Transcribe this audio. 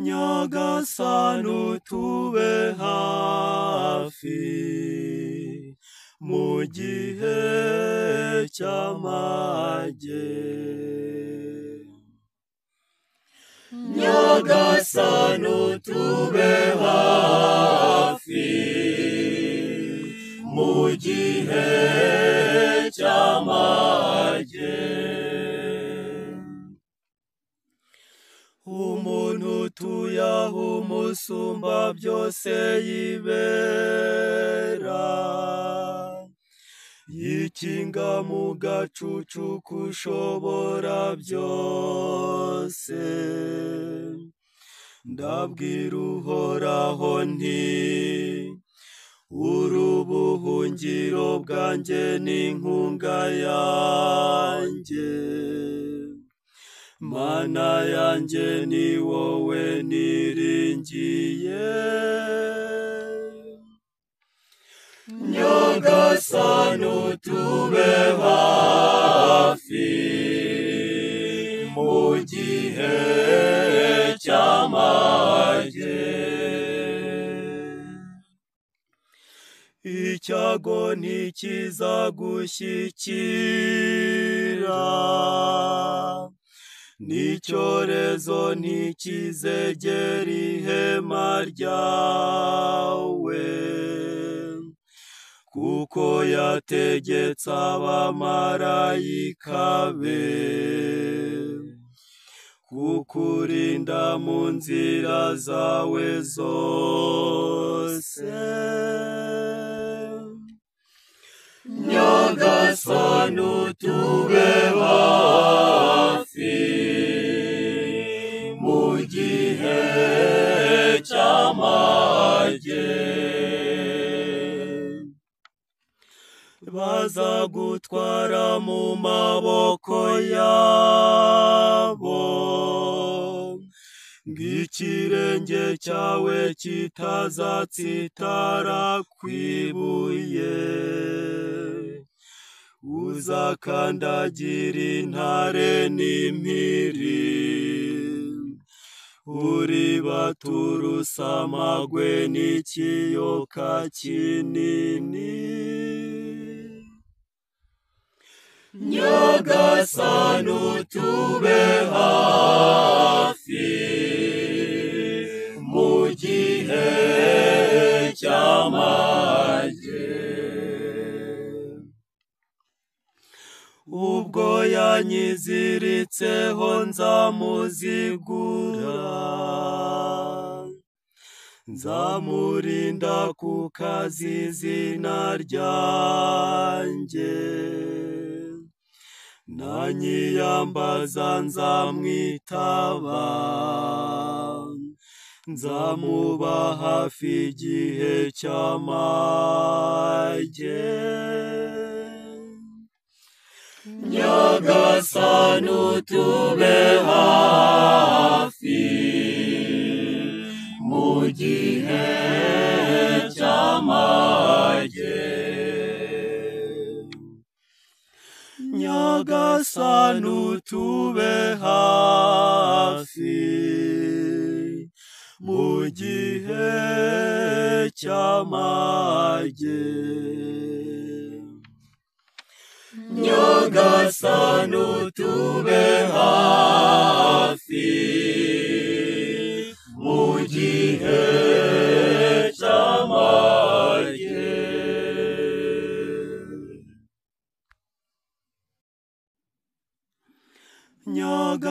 Nyagasani utube hafi mu gihe cy'amage. Nyagasani utube hafi mu gihe cy'amage. Umuntu tuyaha umusumba byose yibera, yikinga mu gacucu kushobora byose. Ndabwira Uhoraho nti uri ubuhungiro bwanjye n'inkunga yanjye. Mana yanjye ni wowe niringiye. Nyagasani utube hafi mu gihe cy'amage. Icyago ntikizagushyikira, n'icyorezo ntikizegera ihema ryawe, kuko yategetse abamarayika be kukurinda mu nzira zawe zose. Nyagasani utube hafi mu gihe cy'amage. Bazagutwara mu maboko yabo, ng'ikirenge cyawe kitazatsitara kw'ibuye. Uzakandagira intare n'impiri, uribatura usamagwe n'ikiyoka kinini. Nyagasani utube hafi mu gihe cy'amage. Ubwo yanyiziritseho nzamuzigura, nzamurinda kukaza izina ryanjye. Nanyiyambaza nzamwitaba, nzamuba hafi igihe cy'amage. Nyagasani utube hafi mu gihe cy'amage. Nyagasani utube hafi mu gihe cy'amage. Nyagasani utube hafi mu gihe cy'amage.